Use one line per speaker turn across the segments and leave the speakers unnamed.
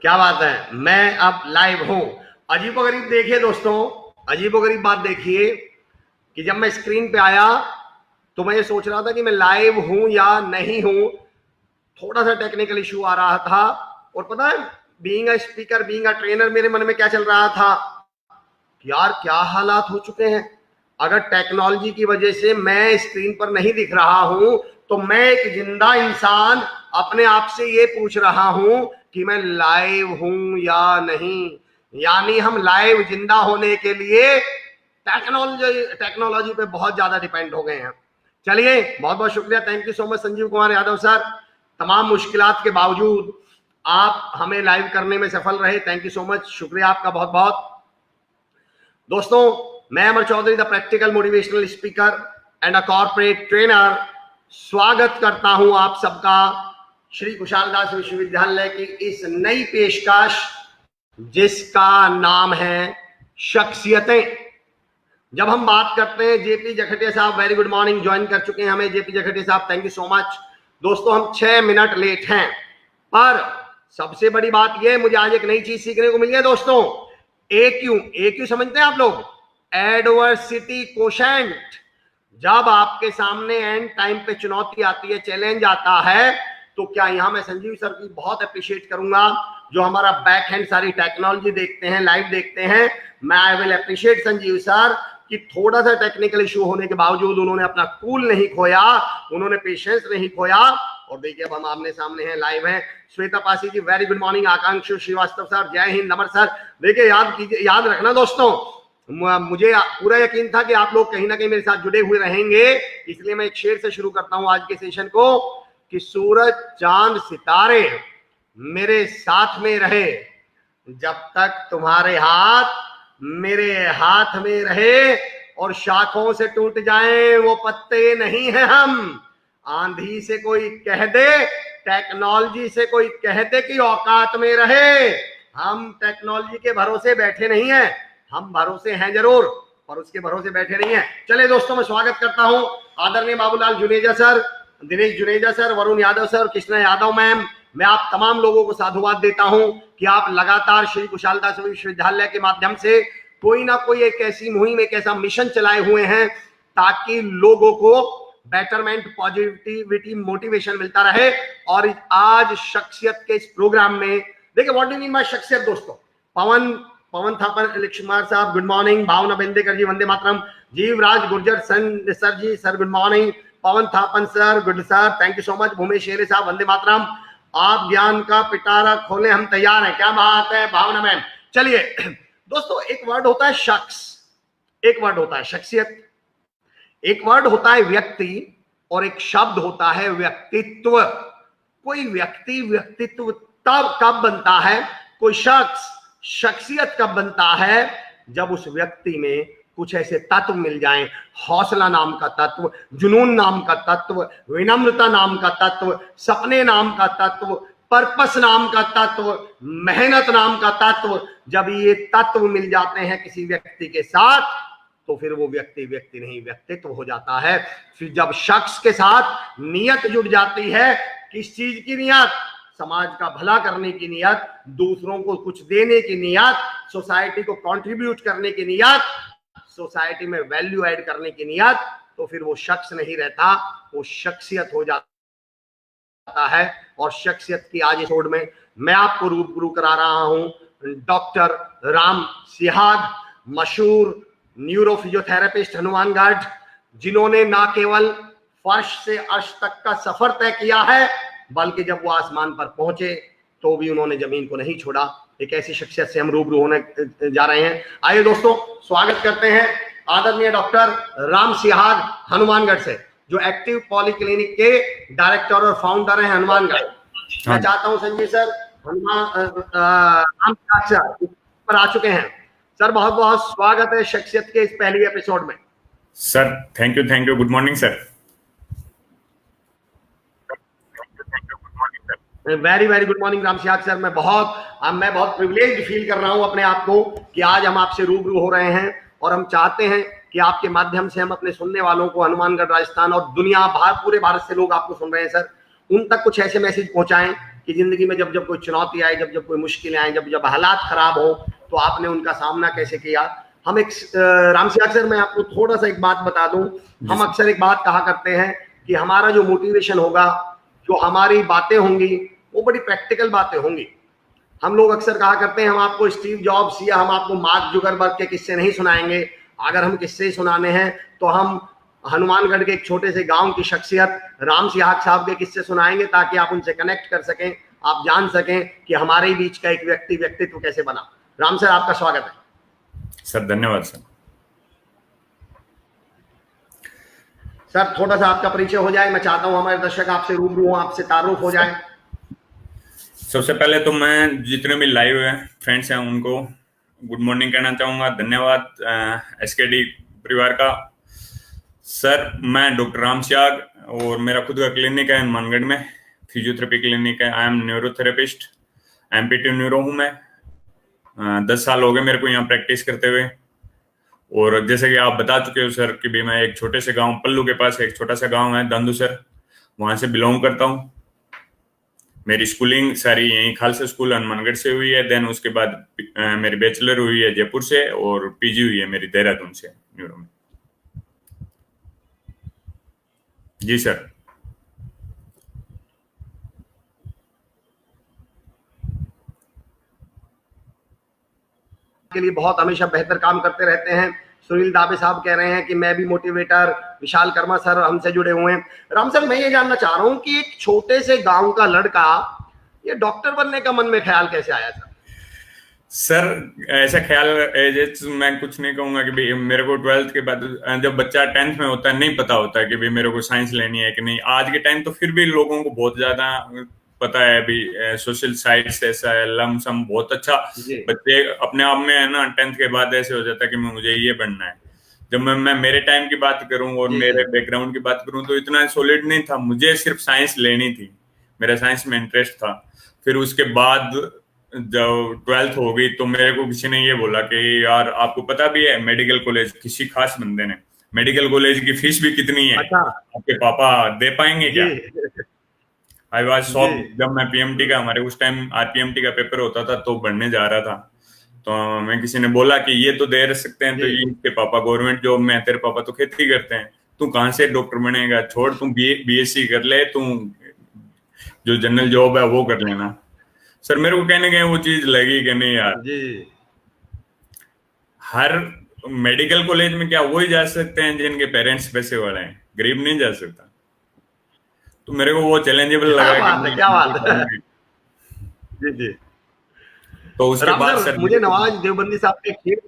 क्या बात है, मैं अब लाइव हूं। अजीबोगरीब देखिए दोस्तों, अजीबोगरीब बात देखिए कि जब मैं स्क्रीन पे आया तो मैं ये सोच रहा था कि मैं लाइव हूं या नहीं हूं। थोड़ा सा टेक्निकल इशू आ रहा था। और पता है, being a speaker, being a trainer, मेरे मन में क्या चल रहा था कि यार क्या हालात हो चुके हैं। अगर टेक्नोलॉजी की वजह से मैं स्क्रीन पर नहीं दिख रहा हूं तो मैं एक जिंदा इंसान अपने आप से ये पूछ रहा हूं कि मैं लाइव हूं या नहीं। यानी हम लाइव जिंदा होने के लिए टेक्नोलॉजी पे बहुत ज्यादा डिपेंड हो गए हैं। चलिए, बहुत बहुत शुक्रिया, thank you so much Sanjeev Kumar Yadav sir. तमाम मुश्किलात के बावजूद आप हमें लाइव करने में सफल रहे, थैंक यू सो मच, शुक्रिया आपका बहुत बहुत। दोस्तों, मैं Amar Chaudhary, the practical motivational speaker and a corporate trainer, स्वागत करता हूं आप सबका श्री कुशालदास विश्वविद्यालय की इस नई पेशकश जिसका नाम है शख्सियतें। जब हम बात करते हैं, जेपी जखटिया साहब वेरी गुड मॉर्निंग, ज्वाइन कर चुके हैं हमें जेपी जखटिया साहब, थैंक यू सो मच। दोस्तों, हम 6 मिनट लेट हैं, पर सबसे बड़ी बात यह, मुझे आज एक नई चीज सीखने को मिली है दोस्तों। AQ समझते हैं आप लोग? Adversity quotient. जब आपके सामने एंड टाइम पे चुनौती आती है, चैलेंज आता है, तो क्या यहां मैं संजीव सर की बहुत अप्रिशिएट करूंगा जो हमारा बैक हैंड सारी टेक्नोलॉजी देखते हैं, लाइव देखते हैं। मैं I will appreciate Sanjeev sir कि थोड़ा सा टेक्निकल इशू होने के बावजूद उन्होंने अपना कूल नहीं खोया, उन्होंने पेशेंस नहीं खोया। और देखिए, अब हम आमने सामने हैं, लाइव हैं। Shweta Pasi ji very good morning, Akankshu Srivastava sir जय हिंद, नमन सर। देखिए, याद कीजिए, याद रखना दोस्तों, मुझे पूरा यकीन था कि आप लोग कहीं ना कहीं मेरे साथ जुड़े हुए रहेंगे, इसलिए मैं एक शेर से शुरू करता हूं आज के सेशन को कि सूरज चांद सितारे मेरे साथ में रहे, जब तक तुम्हारे हाथ मेरे हाथ में रहे, और शाखों से टूट जाएं वो पत्ते नहीं हैं हम। आंधी से कोई कह दे, टेक्नोलॉजी से कोई कह दे कि औकात में रहे, हम टेक्नोलॉजी के भरोसे बैठे नहीं हैं, हम भरोसे हैं जरूर पर उसके भरोसे बैठे नहीं हैं। चलिए दोस्तों, मैं स्वागत करता हूं आदरणीय Babulal Juneja sir, Dinesh Juneja sir, Varun Yadav sir, Krishna Yadav ma'am. मैं आप तमाम लोगों को साधुवाद देता हूं कि आप लगातार श्री कुशालदास विश्वविद्यालय के माध्यम से कोई ना कोई एक ऐसी मुहिम, एक ऐसा मिशन चलाए हुए हैं ताकि लोगों को बेटरमेंट, पॉजिटिविटी, मोटिवेशन मिलता रहे। और आज शख्सियत के इस प्रोग्राम में देखिए, व्हाट डू मीन बाय शख्सियत दोस्तों। पवन थापा कुमार साहब गुड मॉर्निंग, भावना बेंदेकर जी वंदे मातरम, Jeevraj Gurjar sir ji sir good morning, Pawan Thapan sir good sir, thank you so much, Bhumesh Shere साहब वंदे मातरम। आप ज्ञान का पिटारा खोले, हम तैयार हैं, क्या बात है भावना मैम। चलिए दोस्तों, एक वर्ड होता है शख्स, एक वर्ड होता है शख्सियत, एक वर्ड होता है व्यक्ति, और एक शब्द होता है व्यक्तित्व। कोई व्यक्ति व्यक्तित्व तब कब बनता है, कोई शख्स शख्सियत कब बनता है, जब उस व्यक्ति में कुछ ऐसे तत्व मिल जाएं, हौसला नाम का तत्व, जुनून नाम का तत्व, विनम्रता नाम का तत्व, सपने नाम का तत्व, पर्पस नाम का तत्व, मेहनत नाम का तत्व। जब ये तत्व मिल जाते हैं किसी व्यक्ति के साथ, तो फिर वो व्यक्ति व्यक्ति नहीं, व्यक्तित्व हो जाता है। फिर जब शख्स के साथ नियत जुड़ जाती है, किस चीज की नियत, समाज का भला करने की नियत, दूसरों को कुछ देने की नियत, सोसाइटी को कंट्रीब्यूट करने की नियत, सोसाइटी में वैल्यू ऐड करने की नियत, तो फिर वो शख्स नहीं रहता, वो शख्सियत हो जाता है। और शख्सियत की आज इस में मैं आपको रूबरू करा रहा हूं डॉक्टर राम सिहाग, मशहूर न्यूरो फिजियोथेरेपिस्ट हनुमानगढ़, जिन्होंने ना केवल फर्श से अर्श तक का सफर तय किया है, बल्कि जब वो आसमान पर पहुंचे तो भी उन्होंने जमीन को नहीं छोड़ा। एक ऐसी शख्सियत से हम रूबरू होने जा रहे हैं। आइए दोस्तों, स्वागत करते हैं आदरणीय डॉक्टर राम सिहाग हनुमानगढ़ से, जो एक्टिव पॉलीक्लिनिक के डायरेक्टर और फाउंडर हैं हनुमानगढ़। मैं चाहता हूं संजीव सर राम सिहाग सर पर आ चुके हैं। सर बहुत बहुत स्वागत है शख्सियत के इस पहली एपिसोड में।
Sir thank you, good morning sir.
Very very good morning Ram Sihag sir. मैं बहुत प्रिविलेज्ड फील कर रहा हूं अपने आप को कि आज हम आपसे रूबरू हो रहे हैं, और हम चाहते हैं कि आपके माध्यम से हम अपने सुनने वालों को, हनुमानगढ़ राजस्थान और दुनिया पूरे भारत से लोग आपको सुन रहे हैं सर, उन तक कुछ ऐसे मैसेज पहुंचाएं कि जिंदगी में जब जब कोई चुनौती आए, जब जब कोई मुश्किलें आए, जब जब हालात खराब हो, तो आपने उनका सामना कैसे किया। हम एक राम सियाग सर, मैं आपको थोड़ा सा एक बात बता दूं, हम अक्सर एक बात कहा करते हैं कि हमारा जो मोटिवेशन होगा, जो हमारी बातें होंगी, वो बड़ी प्रैक्टिकल बातें होंगी। हम लोग अक्सर कहा करते हैं हम आपको स्टीव जॉब्स या हम आपको मार्क जुकरबर्ग के किस्से नहीं सुनाएंगे। अगर हम किस्से सुनाने हैं तो हम हनुमानगढ़ के एक छोटे से गांव की शख्सियत राम सियाग साहब के किस्से सुनाएंगे, ताकि आप उनसे कनेक्ट कर सकें, आप जान सकें कि हमारे ही बीच का एक व्यक्तित्व कैसे बना। राम सर, आपका स्वागत है।
सर धन्यवाद सर।
सर थोड़ा सा आपका परिचय हो जाए, मैं चाहता हूं हमारे दर्शक आपसे रूबरू हो, आपसे तारुफ हो जाए।
सबसे पहले तो मैं जितने भी लाइव फ्रेंड्स हैं उनको गुड मॉर्निंग कहना चाहूँगा। धन्यवाद एसकेडी परिवार का। सर मैं डॉक्टर राम सियाग और मेरा खुद का क्लिनिक है हनुमानगढ़ में, फिजियोथेरेपी क्लिनिक है। I am neurotherapist, empty neuro हूँ मैं। 10 साल हो गए मेरे को यहाँ प्रैक्टिस करते हुए। और जैसे कि आप बता चुके हो सर कि भी मैं एक छोटे से गांव पल्लू के पास एक छोटा सा गांव है दांदूसर, वहां से बिलोंग करता हूँ। मेरी स्कूलिंग सारी यहीं खालसा स्कूल हनुमानगढ़ से हुई है। देन उसके बाद मेरी बैचलर हुई है जयपुर से और पीजी हुई है मेरी देहरादून से न्यूरो में। जी सर।
के लिए बहुत हमेशा बेहतर काम करते रहते हैं। सुनील दाबे साहब कह रहे हैं कि मैं भी मोटिवेटर, विशाल कर्मा सर हमसे जुड़े हुए हैं। राम सर, मैं ये जानना चाह रहा हूं कि एक छोटे से गांव का लड़का ये डॉक्टर बनने का मन में ख्याल कैसे आया सर?
सर ऐसा ख्याल मैं कुछ नहीं कहूंगा कि भाई मेरे को 12th के बाद, जब बच्चा 10th में होता है नहीं पता होता है कि भाई मेरे को साइंस लेनी है कि नहीं। आज के टाइम तो फिर भी लोगों को बहुत ज्यादा पता है भी सोशल साइंस ऐसा है, लमसम बहुत अच्छा। बच्चे अपने आप में है ना 10th के बाद ऐसे हो जाता है कि मुझे ये बनना है। जब मैं मेरे टाइम की बात करूं और मेरे बैकग्राउंड की बात करूं तो इतना सॉलिड नहीं था। मुझे सिर्फ साइंस लेनी थी, मेरा साइंस में इंटरेस्ट था। फिर उसके बाद जब 12th हो गई तो मेरे को किसी ने ये बोला कि यार आपको पता भी है मेडिकल कॉलेज, किसी खास बंदे ने, मेडिकल कॉलेज की फीस भी कितनी है, आपके पापा दे पाएंगे क्या? I was shock. जब मैं पीएमटी का, हमारे उस टाइम आरपीएमटी का पेपर होता था तो बढ़ने जा रहा था, तो मैं किसी ने बोला कि ये तो दे सकते हैं, तो ये इसके पापा गवर्नमेंट जॉब में, तेरे पापा तो खेती करते हैं, तू कहाँ से डॉक्टर बनेगा, छोड़ तू बीएससी कर ले, तू जो जनरल जॉब है वो कर लेना। सर मेरे को कहने गए वो चीज लगी कि नहीं यार
जी,
हर मेडिकल कॉलेज में क्या वही जा सकते हैं जिनके पेरेंट्स पैसे वाले हैं, गरीब नहीं जा सकता। तो मेरे को वो चैलेंजेबल लगा कि
क्या बात है। जी जी।
तो उसके बाद सर
मुझे नवाज देवबंदी साहब के शेर,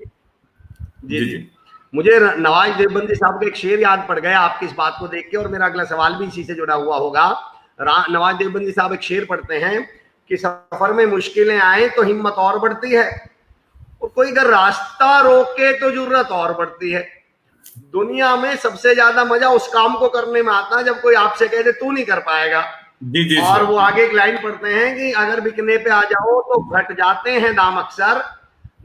जी, मुझे नवाज देवबंदी साहब का एक शेर याद पड़ गया आपकी इस बात को देख के, और मेरा अगला सवाल भी इसी से जुड़ा हुआ होगा। नवाज देवबंदी साहब एक शेर पढ़ते हैं कि सफर में मुश्किलें आए तो हिम्मत और बढ़ती है, और कोई अगर रास्ता रोके तो जरूरत और बढ़ती है। दुनिया में सबसे ज्यादा मजा उस काम को करने में आता है जब कोई आपसे कह दे तू नहीं कर पाएगा।
जी जी।
और वो आगे एक लाइन पढ़ते हैं कि अगर बिकने पे आ जाओ तो घट जाते हैं दाम अक्सर,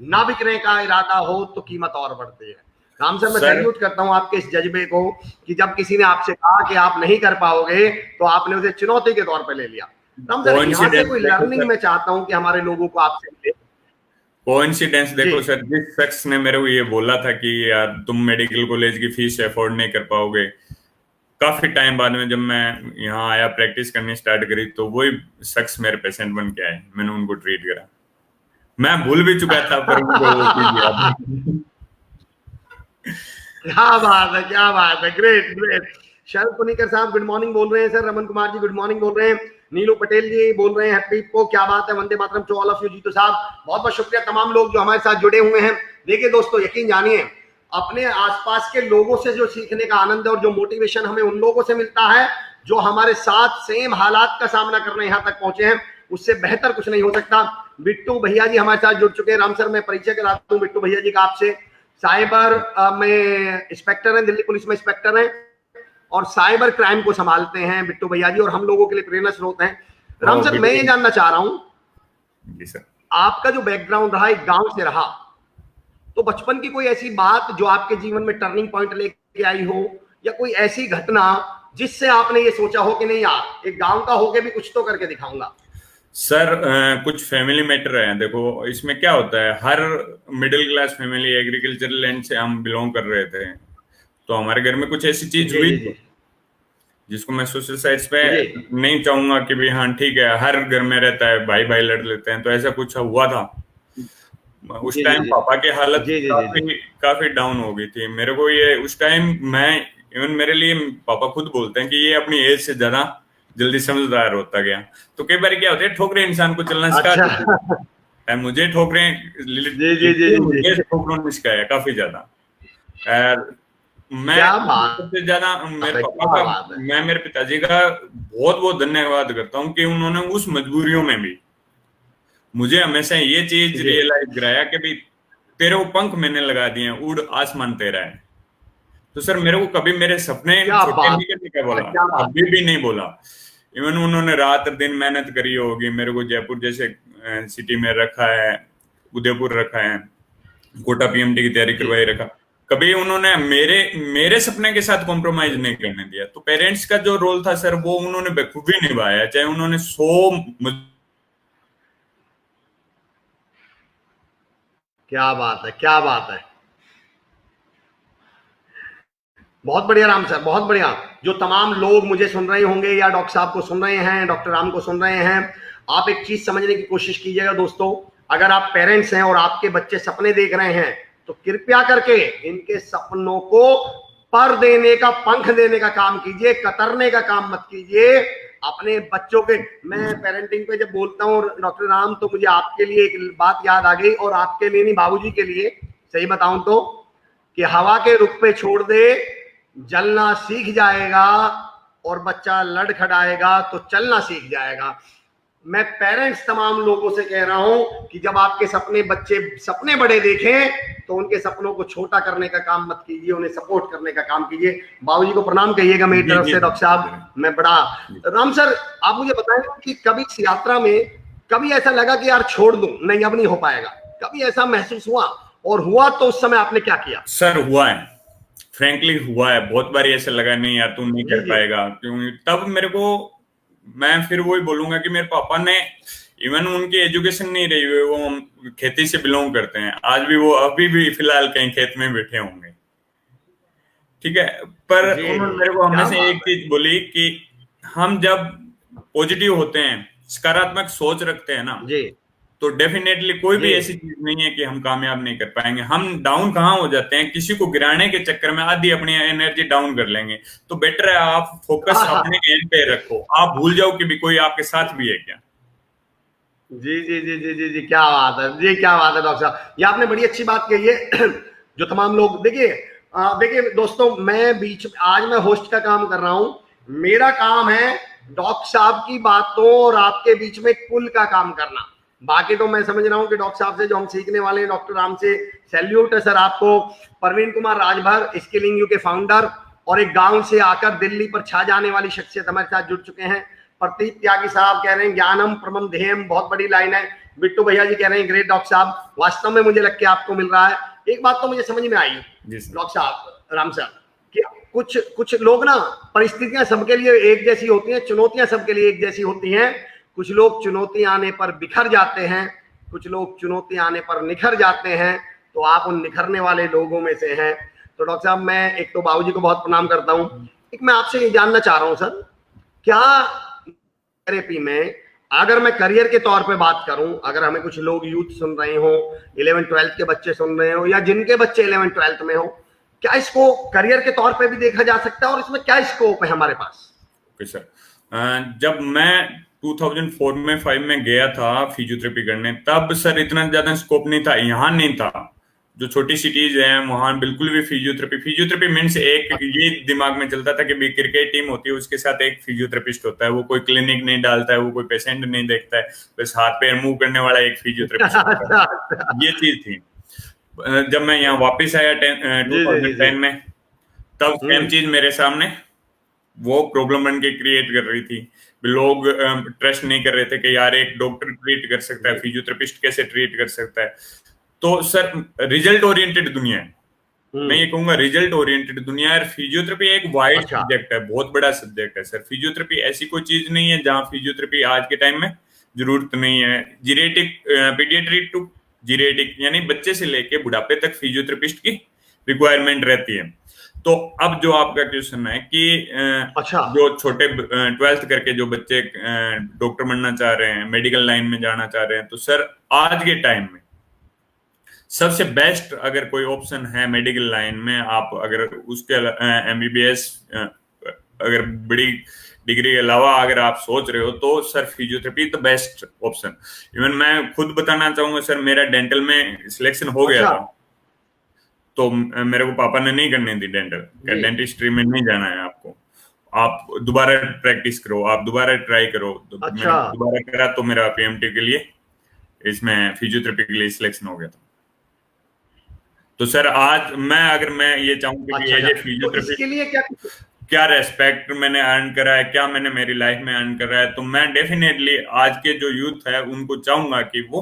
ना बिकने का इरादा हो तो कीमत और बढ़ती है। राम सर, मैं सैल्यूट करता हूं आपके इस जज्बे को कि जब किसी ने आपसे कहा कि आप नहीं कर पाओगे तो आपने उसे चुनौती के तौर पर ले लिया। राम सर, यहाँ से कोई लर्निंग मैं चाहता हूं कि हमारे लोगों को आपसे मिले।
कोइंसिडेंस देखो सर, जिस शख्स ने मेरे को ये बोला था कि यार तुम मेडिकल कॉलेज की फीस अफोर्ड नहीं कर पाओगे, काफी टाइम बाद में जब मैं यहाँ आया प्रैक्टिस करनी स्टार्ट करी तो वही शख्स मेरे पेशेंट बन के आए, मैंने उनको ट्रीट करा। मैं भूल भी चुका था पर उनको वो चीज याद।
क्या बात है, क्या बात है, ग्रेट ग्रेट। शरद पुनिकर साहब गुड मॉर्निंग बोल रहे हैं sir. Raman Kumar ji good morning बोल रहे हैं। नीलू पटेल जी बोल रहे हैं हैप्पी को, क्या बात है, वंदे मातरम to all of you. Jitu साहब बहुत बहुत शुक्रिया, तमाम लोग जो हमारे साथ जुड़े हुए हैं। देखिए दोस्तों, यकीन जानिए अपने आसपास के लोगों से जो सीखने का आनंद है और जो मोटिवेशन हमें उन लोगों से मिलता है जो हमारे साथ सेम हालात का सामना करने यहाँ तक पहुंचे हैं, उससे बेहतर कुछ नहीं हो सकता। बिट्टू भैया जी हमारे साथ जुड़ चुके हैं। राम सर, मैं परिचय कराता हूँ बिट्टू भैया जी का आपसे। साइबर में इंस्पेक्टर हैं, दिल्ली पुलिस में इंस्पेक्टर हैं और साइबर क्राइम को संभालते हैं बिट्टू भैया जी, और हम लोगों के लिए प्रेरणा स्रोत हैं। राम सर, मैं ये जानना चाह रहा हूं आपका जो बैकग्राउंड रहा, एक गांव से रहा, तो बचपन की कोई ऐसी बात जो आपके जीवन में टर्निंग पॉइंट लेके आई हो, या कोई ऐसी घटना जिससे आपने ये सोचा हो कि नहीं यार एक गांव का होके भी कुछ तो करके दिखाऊंगा?
सर कुछ फैमिली मैटर है। देखो इसमें क्या होता है, हर middle class family, agricultural land से हम बिलोंग कर रहे थे, तो हमारे घर में कुछ ऐसी चीज
जी
हुई
जी
थी
जी
जिसको मैं सोशल साइट्स पे
जी
नहीं चाहूंगा कि भी हाँ ठीक है हर घर में रहता है, भाई भाई लड़ लेते हैं, तो ऐसा कुछ हुआ था। उस
जी जी
टाइम
जी
पापा की हालत
जी जी जी जी
काफी काफी डाउन हो गई थी। मेरे को ये उस टाइम, मैं इवन मेरे लिए पापा खुद बोलते हैं कि ये अपनी एज से ज्यादा जल्दी समझदार होता गया। तो कई बार क्या होता है, ठोकरें इंसान को चलना सिखा
अच्छा
देती है। मुझे ठोकरें
जी जी जी जी
मुझे
जी
ठोकरों ने सिखाया काफी ज्यादा। और मैं
क्या बात
सबसे ज्यादा मेरे
है,
पापा
क्या
का,
बात है।
मैं मेरे पिताजी का बहुत बहुत धन्यवाद करता हूँ कि उन्होंने उस मजबूरियों में भी मुझे हमेशा ये चीज
जी
रियलाइज कराया कि भाई तेरे को पंख मैंने लगा दिए हैं, उड़, आसमान तेरा है। तो सर मेरे को कभी मेरे सपने
क्या
छोटे
बात
नहीं करने का
है,
बोला,
क्या बात
कभी भी नहीं बोला। इवन उन्होंने रात दिन मेहनत करी होगी, मेरे को जयपुर जैसे सिटी में रखा है, उदयपुर रखा है, कोटा पीएमटी की तैयारी
जी।
करवाई रखा। कभी उन्होंने मेरे मेरे सपने के साथ कॉम्प्रोमाइज नहीं करने दिया। तो पेरेंट्स का जो रोल था सर वो उन्होंने बखूबी निभाया, चाहे उन्होंने 100।
क्या बात है, क्या बात है। बहुत बढ़िया राम सर, बहुत बढ़िया। जो तमाम लोग मुझे सुन रहे होंगे या डॉक्टर साहब को सुन रहे हैं, डॉक्टर राम को सुन रहे हैं, आप एक चीज समझने की कोशिश कीजिएगा दोस्तों। अगर आप पेरेंट्स हैं और आपके बच्चे सपने देख रहे हैं तो कृपया करके इनके सपनों को पर देने का, पंख देने का काम कीजिए, कतरने का काम मत कीजिए अपने बच्चों के। मैं पेरेंटिंग पे जब बोलता हूँ डॉक्टर राम, तो मुझे आपके लिए एक बात याद आ गई, और आपके लिए नहीं, बाबूजी के लिए सही बताऊं तो, कि हवा के रुख पे छोड़ दे, जलना सीख जाएगा, और बच्चा लड़खड़ाएगा तो चलना सीख जाएगा। मैं पेरेंट्स तमाम लोगों से कह रहा हूं कि जब आपके सपने, बच्चे सपने बड़े देखें तो उनके सपनों को छोटा करने का काम मत कीजिए, उन्हें सपोर्ट करने का काम कीजिए। बाबूजी को प्रणाम कहिएगा मेरी
जी
तरफ
जी
से डॉक्टर साहब। मैं बड़ा राम सर, आप मुझे बताएंगे कि कभी इस यात्रा में कभी ऐसा लगा कि यार छोड़ दूं, नहीं अब नहीं हो पाएगा, कभी ऐसा महसूस हुआ, और हुआ तो उस समय आपने क्या किया?
सर हुआ है, फ्रैंकली हुआ है, बहुत बार ऐसे लगा नहीं यार तू नहीं
जी
कर
जी
पाएगा, क्यों तब मेरे को, मैं फिर वही बोलूंगा कि मेरे पापा ने, इवन उनकी एजुकेशन नहीं रही हुई, वो खेती से बिलोंग करते हैं, आज भी वो अभी भी फिलहाल कहीं खेत में बैठे होंगे, ठीक है। पर
जी
उन्होंने
जी,
मेरे को
क्या
हमेशा एक
बात है।
चीज बोली कि हम जब पॉजिटिव होते हैं, सकारात्मक सोच रखते हैं ना,
जी
तो डेफिनेटली कोई
जी
भी ऐसी चीज नहीं है कि हम कामयाब नहीं कर पाएंगे। हम डाउन कहाँ हो जाते हैं, किसी को गिराने के चक्कर में आधी अपनी एनर्जी डाउन कर लेंगे। तो बेटर है आप फोकस अपने एंड पे रखो, आप भूल जाओ कि भी कोई आपके साथ भी है क्या।
जी जी जी जी जी जी, क्या बात है जी, क्या बात है डॉक्टर साहब, ये आपने बड़ी अच्छी बात कही है। जो तमाम लोग देखिए, देखिए दोस्तों, मैं बीच में, आज मैं होस्ट का काम कर रहा हूं, मेरा काम है डॉक्टर साहब की बातों और आपके बीच में पुल का काम करना। बाकी तो मैं समझ रहा हूं कि डॉक्टर साहब से जो हम सीखने वाले हैं, डॉक्टर राम से सैल्यूट है सर आपको। प्रवीण कुमार राजभर, स्किलिंग यू के फाउंडर, और एक गांव से आकर दिल्ली पर छा जाने वाली शख्सियत हमारे साथ जुड़ चुके हैं। प्रतीक त्यागी साहब कह रहे हैं ज्ञानम परमम ध्येयम, बहुत बड़ी लाइन है। बिट्टू भैया जी कह रहे हैं ग्रेट डॉक्टर साहब, वास्तव में मुझे लग के आपको मिल रहा है। एक बात तो मुझे समझ में आई
जी सर।
डॉक्टर साहब, राम साहब, कि कुछ कुछ लोग ना, परिस्थितियां सबके लिए एक जैसी होती हैं, चुनौतियां सबके लिए एक जैसी होती हैं। कुछ लोग चुनौती आने पर बिखर जाते हैं, कुछ लोग चुनौती आने पर निखर जाते हैं, तो आप उन निखरने वाले लोगों में से हैं। तो डॉक्टर साहब, मैं एक तो बाबूजी को बहुत प्रणाम करता हूँ, एक मैं आपसे ये जानना चाह रहा हूँ सर, क्या थेरेपी में, अगर मैं करियर के तौर पे बात करूं, अगर हमें कुछ लोग यूथ सुन रहे हो, 11th-12th के बच्चे सुन रहे हो, या जिनके बच्चे 11th-12th में हो, क्या इसको करियर के तौर पे भी देखा जा सकता है, और इसमें क्या स्कोप है हमारे पास?
ओके सर, जब मैं 2004 में 5 में गया था फिजियोथेरेपी करने, तब सर इतना ज्यादा स्कोप नहीं था, यहाँ नहीं था। जो छोटी सिटीज हैं वहां बिल्कुल भी फिजियोथेरेपी, फिजियोथेरेपी मीन्स एक ये दिमाग में चलता था कि भी क्रिकेट टीम होती है उसके साथ एक फिजियोथेरेपिस्ट होता है, वो कोई क्लिनिक नहीं डालता है, वो कोई पेशेंट नहीं देखता है, बस हाथ पैर मूव करने वाला एक फिजियोथेरेपिस्ट होता
अच्छा
है,
अच्छा,
ये चीज थी। जब मैं यहाँ वापस आया
जी जी जी जी,
2010 में, तब सेम चीज मेरे सामने वो प्रॉब्लम बन के क्रिएट कर रही थी। लोग ट्रस्ट नहीं कर रहे थे कि यार एक डॉक्टर ट्रीट कर सकता है,
जी,
फिजियोथेरेपिस्ट कैसे ट्रीट कर सकता है। तो सर रिजल्ट ओरिएंटेड दुनिया है, मैं ये कहूंगा रिजल्ट ओरिएंटेड दुनिया है। फिजियोथेरेपी एक वाइड
अच्छा,
सब्जेक्ट है, बहुत बड़ा सब्जेक्ट है सर। फिजियोथेरेपी ऐसी कोई चीज नहीं है जहां फिजियोथेरेपी आज के टाइम में जरूरत नहीं है। जीरेटिक पीडियाट्रिक टू जीरेटिक यानी बच्चे से लेके बुढ़ापे तक फिजियोथेरेपिस्ट की रिक्वायरमेंट रहती है। तो अब जो आपका क्वेश्चन है कि
अच्छा।
जो छोटे 12th करके जो बच्चे डॉक्टर बनना चाह रहे हैं, मेडिकल लाइन में जाना चाह रहे हैं, तो सर आज के टाइम में सबसे बेस्ट अगर कोई ऑप्शन है मेडिकल लाइन में, आप अगर उसके एमबीबीएस अगर बड़ी डिग्री के अलावा अगर आप सोच रहे हो तो sir physiotherapy the best option. Even मैं खुद बताना चाहूंगा सर, मेरा डेंटल में सिलेक्शन हो गया
अच्छा।
था, तो मेरे को पापा ने नहीं करने दी डेंटल,
जी।
डेंटिस्ट्री में नहीं जाना है आपको, आप दोबारा प्रैक्टिस करो, आप दोबारा ट्राई करो। तो मैंने
अच्छा।
दोबारा करा तो मेरा पीएमटी के लिए इसमें फिजियोथेरेपी के लिए सिलेक्शन हो गया था। तो सर आज मैं ये चाहूंगा कि
अच्छा।
एज ए
तो इसके लिए क्या
क्या रेस्पेक्ट मैंने अर्न करा है, क्या मैंने मेरी लाइफ में अर्न करा है, तो मैं डेफिनेटली आज के जो यूथ है उनको चाहूंगा कि वो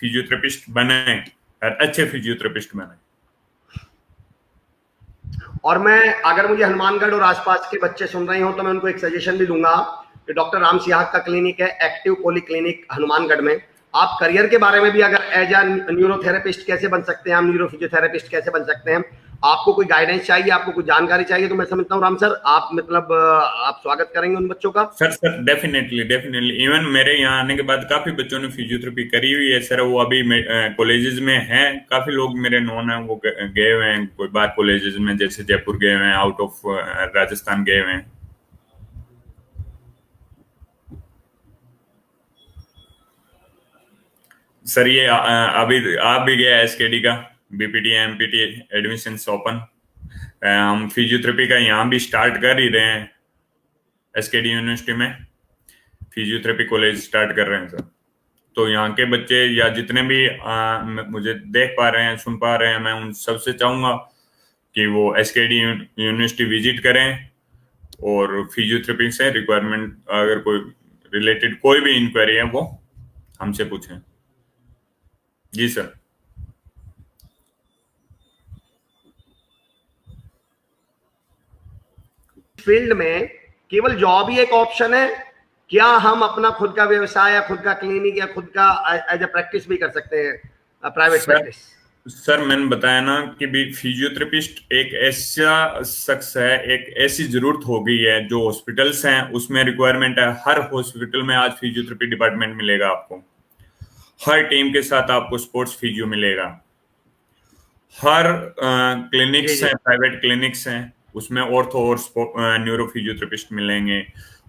फिजियोथेरेपिस्ट बने और अच्छे फिजियोथेरेपिस्ट बने।
और मैं अगर मुझे हनुमानगढ़ और आसपास के बच्चे सुन रहे हो तो मैं उनको एक सजेशन भी दूंगा कि डॉक्टर राम सिहाग का क्लिनिक है एक्टिव पोली क्लिनिक हनुमानगढ़ में। आप करियर के बारे में भी अगर एज ए न्यूरोथेरेपिस्ट कैसे बन सकते हैं, हम न्यूरो फिजियोथेरेपिस्ट कैसे बन सकते हैं, आपको कोई गाइडेंस चाहिए, आपको कोई जानकारी चाहिए, तो मैं समझता हूँ राम सर आप मतलब आप स्वागत करेंगे उन बच्चों का।
सर डेफिनेटली इवन मेरे यहाँ आने के बाद काफी बच्चों ने फिजियोथेरेपी करी हुई है सर, वो अभी कॉलेजेस में हैं, काफी लोग मेरे नॉन हैं, वो गए हुए हैं कोई बार कॉलेजेस में, जैसे जयपुर गए हुए हैं, आउट ऑफ राजस्थान गए हुए हैं। सर ये अभी आप भी गया एसकेडी का बीपीटी एमपीटी एडमिशन ओपन, हम फिजियोथेरेपी का यहाँ भी स्टार्ट कर ही रहे हैं, एसकेडी यूनिवर्सिटी में फिजियोथेरेपी कॉलेज स्टार्ट कर रहे हैं सर। तो यहाँ के बच्चे या जितने भी मुझे देख पा रहे हैं, सुन पा रहे हैं, मैं उन सबसे चाहूंगा कि वो एसकेडी यूनिवर्सिटी विजिट करें और फिजियोथेरेपी से रिक्वायरमेंट अगर कोई रिलेटेड कोई भी इंक्वायरी है वो हमसे पूछें। जी सर।
फील्ड में केवल जॉब ही एक ऑप्शन है, क्या हम अपना खुद का व्यवसाय या खुद का क्लिनिक या खुद का एज ए प्रैक्टिस भी कर सकते हैं, प्राइवेट प्रैक्टिस?
सर मैंने बताया ना कि भी फिजियोथेरेपिस्ट एक ऐसा शख्स है, एक ऐसी जरूरत हो गई है, जो हॉस्पिटल्स हैं उसमें रिक्वायरमेंट है, हर हॉस्पिटल में आज फिजियोथेरेपी डिपार्टमेंट मिलेगा आपको, हर टीम के साथ आपको स्पोर्ट्स फिजियो मिलेगा, हर क्लिनिक्स हैं, प्राइवेट क्लिनिक्स हैं, उसमें ऑर्थो और न्यूरो फिजियोथेरेपिस्ट मिलेंगे।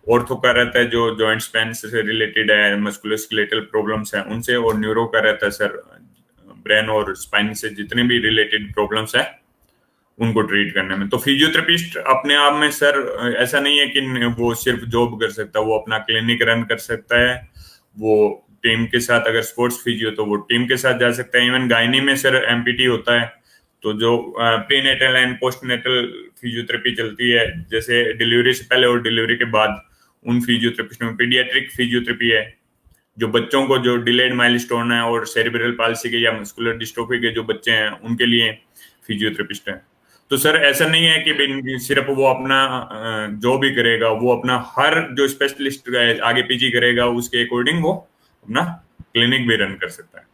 ऑर्थो का रहता है जो जॉइंट स्पेन से रिलेटेड है, मस्कुलोस्केलेटल प्रॉब्लम्स हैं उनसे, और न्यूरो का रहता है सर ब्रेन और स्पाइन से जितने भी रिलेटेड प्रॉब्लम्स है उनको ट्रीट करने में। तो फिजियोथेरेपिस्ट अपने आप में सर ऐसा नहीं है कि वो सिर्फ जॉब कर सकता है, वो अपना क्लिनिक रन कर सकता है, वो टीम के साथ अगर स्पोर्ट्स फिजियो तो वो टीम के साथ जा सकता है। इवन गायनी में सर एमपीटी होता है, तो जो प्रीनेटल एंड पोस्टनेटल फिजियोथेरेपी चलती है, जैसे डिलीवरी से पहले और डिलीवरी के बाद, उन फिजियोथेरेपिस्ट में पीडियाट्रिक फिजियोथेरेपी है, जो बच्चों को जो डिलेड माइलस्टोन है और सेरिब्रल पाल्सी के या मस्कुलर डिस्ट्रोफी के जो बच्चे हैं उनके लिए फिजियोथेरेपिस्ट है। तो सर ऐसा नहीं है कि सिर्फ वो अपना जो भी करेगा, वो अपना हर जो स्पेशलिस्ट आगे पीजी करेगा उसके अकॉर्डिंग वो अपना क्लिनिक भी रन कर सकता है।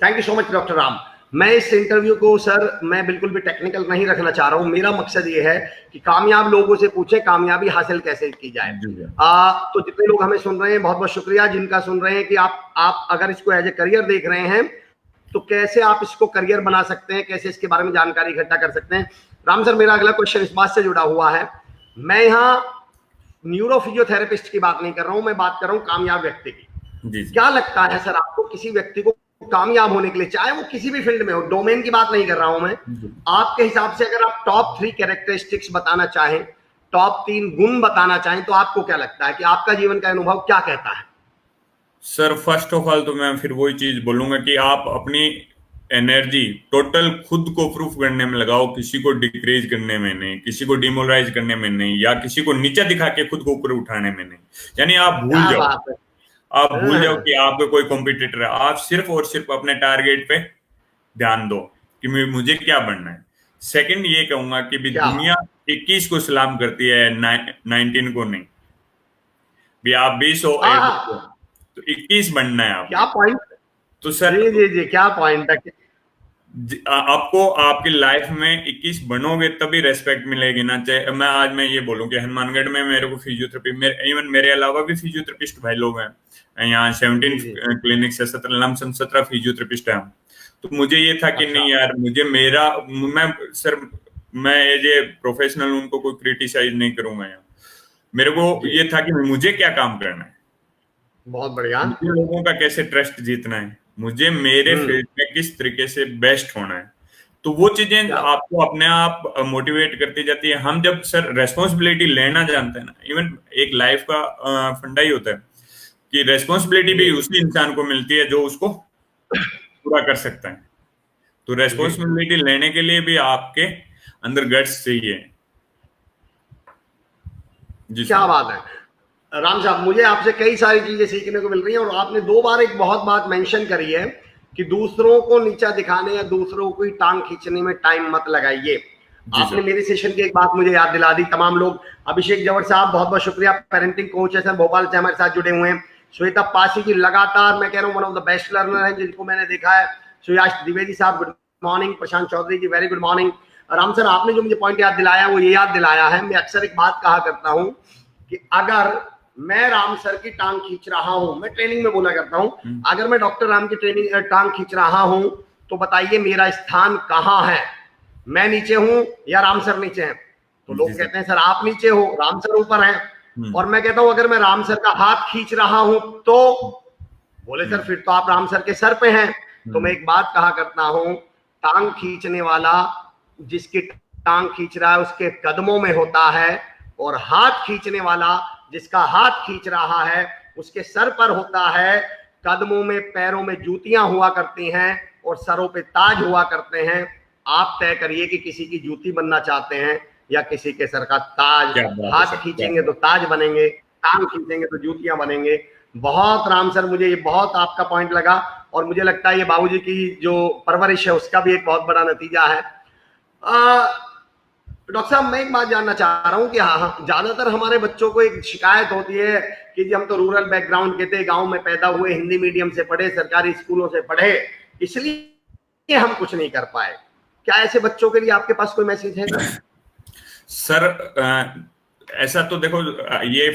Thank you so much doctor Ram. मैं इस इंटरव्यू को सर मैं बिल्कुल भी टेक्निकल नहीं रखना चाह रहा हूं, मेरा मकसद ये है कि कामयाब लोगों से पूछे कामयाबी हासिल कैसे की जाए। तो जितने लोग हमें सुन रहे हैं बहुत बहुत शुक्रिया, जिनका सुन रहे हैं कि आप अगर इसको एज ए करियर देख रहे हैं तो कैसे आप इसको करियर बना सकते हैं, कैसे इसके बारे में जानकारी इकट्ठा कर सकते हैं। राम सर मेरा अगला क्वेश्चन इस बात से जुड़ा हुआ है, मैं यहाँ न्यूरो फिजियोथेरेपिस्ट की बात नहीं कर रहा हूं, मैं बात कर रहा हूं कामयाब व्यक्ति की। क्या लगता है सर आपको किसी व्यक्ति को कामयाब होने के लिए, चाहे वो किसी भी फील्ड में हो, डोमेन की बात नहीं कर रहा हूं मैं, आपके हिसाब से अगर आप टॉप 3 कैरेक्टरिस्टिक्स बताना चाहें, टॉप 3 गुण बताना चाहें, तो आपको क्या लगता है कि आपका जीवन का अनुभव क्या कहता है?
सर फर्स्ट ऑफ ऑल तो मैं फिर वही चीज बोलूंगा कि आप अपनी एनर्जी टोटल खुद को प्रूफ करने में लगाओ, किसी को डिक्रीज करने में नहीं, किसी को डिमोरलाइज करने में नहीं, या किसी को नीचे दिखा के खुद को ऊपर उठाने में नहीं। यानी आप भूल जाओ कि आपका कोई कॉम्पिटिटर है, आप सिर्फ और सिर्फ अपने टारगेट पे ध्यान दो कि मुझे क्या बनना है। सेकंड ये कहूंगा कि भी दुनिया 21 को सलाम करती है, 19 को नहीं। भी आप 20 हो, तो 21 बनना है आप।
क्या पॉइंट?
तो सर
जी जी जी, क्या पॉइंट है?
आपको आपकी लाइफ में 21 बनोगे तभी रेस्पेक्ट मिलेगी ना। चाहे मैं ये बोलूं कि हनुमानगढ़ में मेरे को फिजियोथेरेपी, इवन मेरे अलावा भी फिजियोथेरेपिस्ट भाई लोग हैं यहाँ। 17
जी जी।
क्लिनिक से 17 लमसम 17 फिजियोथेरेपिस्ट हैं हम। तो मुझे ये था कि
अच्छा।
नहीं यार, मुझे मेरा मैं एज ए प्रोफेशनल उनको कोई क्रिटिसाइज नहीं करूंगा यहाँ। मेरे को
जी,
ये था कि मुझे क्या काम करना है,
बहुत बढ़िया।
मुझे लोगों का कैसे ट्रस्ट जीतना है, मुझे मेरे
हम्म।
फील्ड में किस तरीके से बेस्ट होना है। तो वो चीजें
क्या?
आपको अपने आप मोटिवेट करती जाती है। हम जब सर रेस्पॉन्सिबिलिटी लेना जानते हैं ना, इवन एक लाइफ का फंडा ही होता है कि रेस्पॉन्सिबिलिटी भी
जी
उसी इंसान को मिलती है जो उसको पूरा कर सकता है। तो
जी।
रेस्पॉन्सिबिलिटी लेने के लिए भी आपके अंदर गट्स चाहिए। जी
क्या
सर।
बात है राम साहब, मुझे आपसे कई सारी चीजें सीखने को मिल रही हैं। और आपने 2 बार एक बहुत बात मेंशन करी है कि दूसरों को नीचा दिखाने या दूसरों की टांग खींचने में टाइम मत लगाइए।
जी
आपने
सर।
मेरे सेशन की एक बात मुझे याद दिला दी। तमाम लोग, अभिषेक जवर साहब बहुत बहुत शुक्रिया, पेरेंटिंग कोच है सर, भोपाल से हमारे साथ जुड़े हुए हैं। श्वेता पासी जी लगातार मैं कह रहा हूँ one of the best learner है जिनको मैंने देखा है। सुयाश द्विवेदी साहब good morning. Prashant Chaudhary ji very good morning. Ram sir, आपने जो मुझे पॉइंट याद दिलाया वो ये याद दिलाया है, मैं अक्सर एक बात कहा करता हूँ कि अगर मैं राम सर की टांग खींच रहा हूं, मैं ट्रेनिंग में बोला करता हूं, अगर मैं डॉक्टर राम की ट्रेनिंग टांग खींच रहा हूं तो बताइए मेरा स्थान कहां है? मैं नीचे हूं या राम सर नीचे हैं? तो लोग कहते हैं सर आप नीचे हो, राम सर ऊपर हैं। और मैं कहता हूं अगर मैं राम सर का हाथ खींच रहा हूं तो बोले सर फिर तो आप राम सर के सर पे हैं। तो मैं एक बात कहा करता हूं, टांग खींचने वाला जिसकी टांग खींच रहा है उसके कदमों में होता है, और हाथ खींचने वाला जिसका हाथ खींच रहा है उसके सर पर होता है। कदमों में पैरों में जूतियां हुआ करती हैं और सरों पे ताज हुआ करते हैं। आप तय करिए कि किसी की जूती बनना चाहते हैं या किसी के सर का ताज।
क्या बात है
हाथ
सर,
खींचेंगे तो ताज बनेंगे, टांग खींचेंगे तो जूतियां बनेंगे। बहुत राम सर, मुझे ये बहुत आपका पॉइंट लगा और मुझे लगता है ये बाबूजी की जो परवरिश है उसका भी एक बहुत बड़ा नतीजा है। डॉक्टर साहब, मैं एक बात जानना चाह रहा हूँ कि हाँ, ज्यादातर हमारे बच्चों को एक शिकायत होती है कि जी हम तो रूरल बैकग्राउंड के थे, गांव में पैदा हुए, हिंदी मीडियम से पढ़े, सरकारी स्कूलों से पढ़े, इसलिए हम कुछ नहीं कर पाए। क्या ऐसे बच्चों के लिए आपके पास कोई मैसेज है?
सर ऐसा तो देखो, ये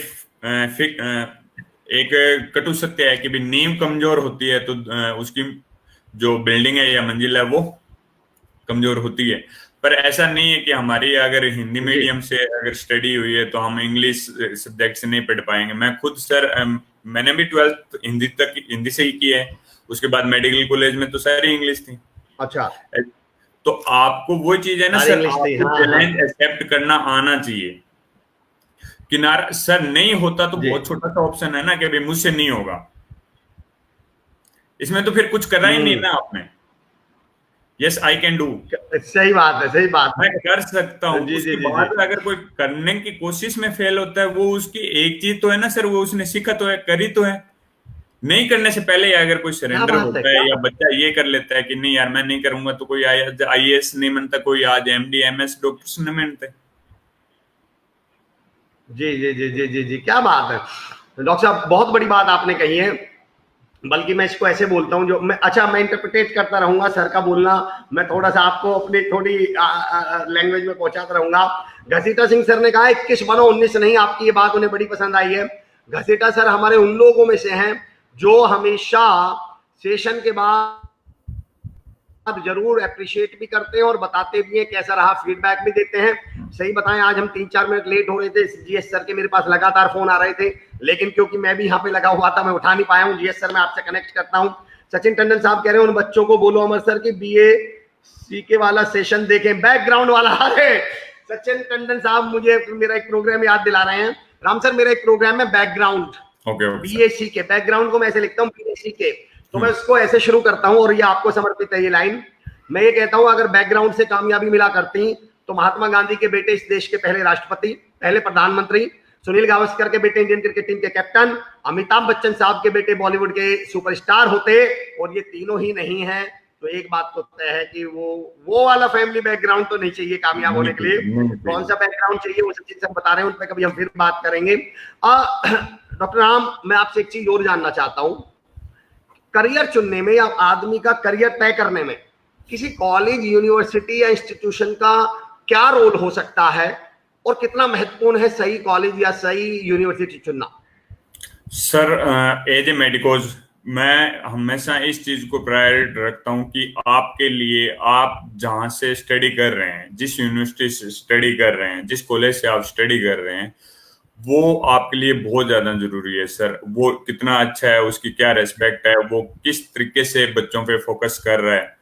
एक कटु सत्य है कि भी नींव कमजोर होती है तो उसकी जो बिल्डिंग है या मंजिल है वो कमजोर होती है। पर ऐसा नहीं है कि हमारी अगर हिंदी मीडियम से अगर स्टडी हुई है तो हम इंग्लिश सब्जेक्ट से नहीं पढ़ पाएंगे। मैं खुद सर मैंने भी 12th हिंदी से ही की है। उसके बाद मेडिकल कॉलेज में तो सारी इंग्लिश थी।
अच्छा,
तो आपको वो चीज है ना
सारी
सर,
इंग्लिश थी।
आपको
हाँ
चैलेंज
हाँ
एक्सेप्ट करना आना चाहिए। किनारा सर नहीं होता तो
जी,
बहुत छोटा सा ऑप्शन है ना कि भाई मुझसे नहीं होगा, इसमें तो फिर कुछ करना ही नहीं ना आपने। यस आई कैन डू,
सही बात है, सही बात
मैं
है।
कर सकता हूँ।
जी जी
उसके
जी जी।
बाद अगर कोई करने की कोशिश में फेल होता है, वो उसकी एक चीज तो है ना सर, वो उसने सीखा तो है, करी तो है। नहीं करने से पहले अगर कोई
क्या
सरेंडर
बात है,
होता है
क्या
या
बात।
बच्चा ये कर लेता है कि नहीं यार मैं नहीं करूंगा, तो कोई आईएएस नहीं बनता, कोई आज एमडी एमएस डॉक्टर नहीं बनते।
जी जी जी जी जी जी, क्या बात है डॉक्टर साहब, बहुत बड़ी बात आपने कही है। बल्कि मैं इसको ऐसे बोलता हूँ, जो मैं अच्छा मैं इंटरप्रिटेट करता रहूंगा सर का बोलना, मैं थोड़ा सा आपको अपनी थोड़ी लैंग्वेज में पहुंचाता रहूंगा। घसीटा सिंह सर ने कहा 21 बनो 19 नहीं, आपकी ये बात उन्हें बड़ी पसंद आई है। घसीटा सर हमारे उन लोगों में से हैं जो हमेशा सेशन के बाद आप जरूर अप्रिशिएट भी करते हैं और बताते भी हैं कैसा रहा, फीडबैक भी देते हैं। सही बताएं, आज हम 3-4 मिनट लेट हो रहे थे, जीएस सर के मेरे पास लगातार फोन आ रहे थे, लेकिन क्योंकि मैं भी यहाँ पे लगा हुआ था मैं उठा नहीं पाया हूँ। जीएस सर मैं आपसे कनेक्ट करता हूँ। सचिन टंडन साहब कह रहे हैं उन बच्चों को बोलो अमर सर की बीए सीके वाला सेशन देखें, बैकग्राउंड वाला। अरे सचिन टंडन साहब मुझे मेरा एक प्रोग्राम याद दिला रहे हैं। राम सर मेरा एक प्रोग्राम है बैकग्राउंड, बीएसी के बैकग्राउंड को मैं ऐसे लिखता हूँ बीएसी के, तो मैं उसको ऐसे शुरू करता हूं और ये आपको समर्पित है ये लाइन। मैं ये कहता हूं अगर बैकग्राउंड से कामयाबी मिला करती तो महात्मा गांधी के बेटे इस देश के पहले राष्ट्रपति, पहले प्रधानमंत्री, सुनील गावस्कर के बेटे इंडियन क्रिकेट टीम के कैप्टन, अमिताभ बच्चन साहब के बेटे बॉलीवुड के सुपरस्टार होते। और ये तीनों ही नहीं है, तो एक बात तो तय है कि वो वाला फैमिली बैकग्राउंड तो नहीं चाहिए कामयाब होने के लिए। कौन सा बैकग्राउंड चाहिए वो सब चीज हम बता रहे हैं, उन पर कभी हम फिर बात करेंगे। डॉक्टर राम, मैं आपसे एक चीज और जानना चाहता हूं, करियर चुनने में या आदमी का करियर तय करने में किसी कॉलेज, यूनिवर्सिटी या इंस्टीट्यूशन का क्या रोल हो सकता है और कितना महत्वपूर्ण है सही कॉलेज या सही यूनिवर्सिटी चुनना?
सर, एज ए मेडिकोज मैं हमेशा इस चीज को प्रायोरिटी रखता हूं कि आपके लिए, आप जहां से स्टडी कर रहे हैं, जिस यूनिवर्सिटी से स्टडी कर रहे हैं, जिस कॉलेज से आप स्टडी कर रहे हैं, वो आपके लिए बहुत ज्यादा जरूरी है सर। वो कितना अच्छा है, उसकी क्या रेस्पेक्ट है, वो किस तरीके से बच्चों पे फोकस कर रहा है।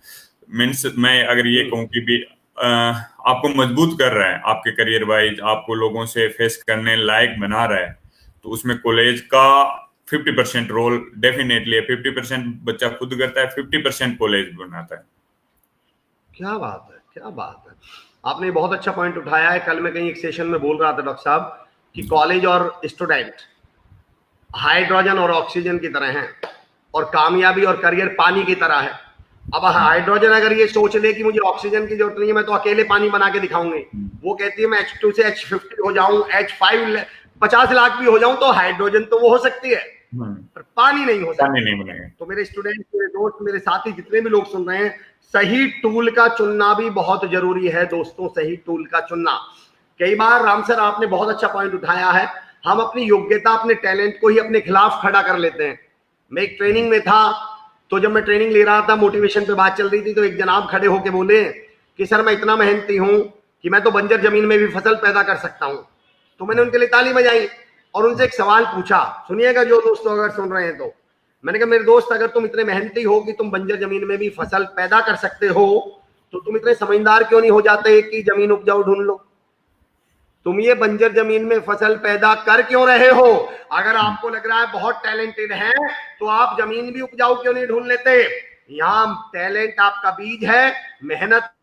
मीन्स मैं अगर ये कहूँ कि भी आपको मजबूत कर रहा है आपके करियर वाइज, आपको लोगों से फेस करने लायक बना रहा है, तो उसमें कॉलेज का 50% रोल डेफिनेटली है। 50% बच्चा खुद करता है, 50% कॉलेज बनाता है।
क्या बात है, क्या बात है। आपने बहुत अच्छा पॉइंट उठाया है। कल मैं कहीं एक सेशन में बोल रहा था डॉक्टर साहब कि कॉलेज और स्टूडेंट हाइड्रोजन और ऑक्सीजन की तरह हैं और कामयाबी और करियर पानी की तरह है। अब हाइड्रोजन अगर ये सोच ले कि मुझे ऑक्सीजन की जरूरत नहीं है, मैं तो अकेले पानी बना के दिखाऊंगी, वो कहती है मैं H2 से H50 हो जाऊं, H5 50 लाख भी हो जाऊं, तो हाइड्रोजन तो वो हो सकती है पर पानी नहीं हो सकता। तो मेरे स्टूडेंट, मेरे दोस्त, मेरे साथी, जितने भी लोग सुन रहे हैं, सही टूल का चुनना भी बहुत जरूरी है दोस्तों, सही टूल का चुनना। कई बार राम सर आपने बहुत अच्छा पॉइंट उठाया है, हम अपनी योग्यता, अपने टैलेंट को ही अपने खिलाफ खड़ा कर लेते हैं। मैं एक ट्रेनिंग में था, तो जब मैं ट्रेनिंग ले रहा था, मोटिवेशन पे बात चल रही थी, तो एक जनाब खड़े होके बोले कि सर मैं इतना मेहनती हूं कि मैं तो बंजर जमीन में भी फसल पैदा कर सकता हूं। तो मैंने उनके लिए ताली बजाई और उनसे एक सवाल पूछा, सुनिएगा जो दोस्तों अगर सुन रहे हैं तो। मैंने कहा मेरे दोस्त, अगर तुम इतने मेहनती हो कि तुम बंजर जमीन में भी फसल पैदा कर सकते हो, तो तुम इतने समझदार क्यों नहीं हो जाते कि जमीन उपजाऊ ढूंढ लो? तुम ये बंजर जमीन में फसल पैदा कर क्यों रहे हो? अगर आपको लग रहा है बहुत टैलेंटेड है, तो आप जमीन भी उपजाऊ क्यों नहीं ढूंढ लेते? यहाँ टैलेंट आपका बीज है, मेहनत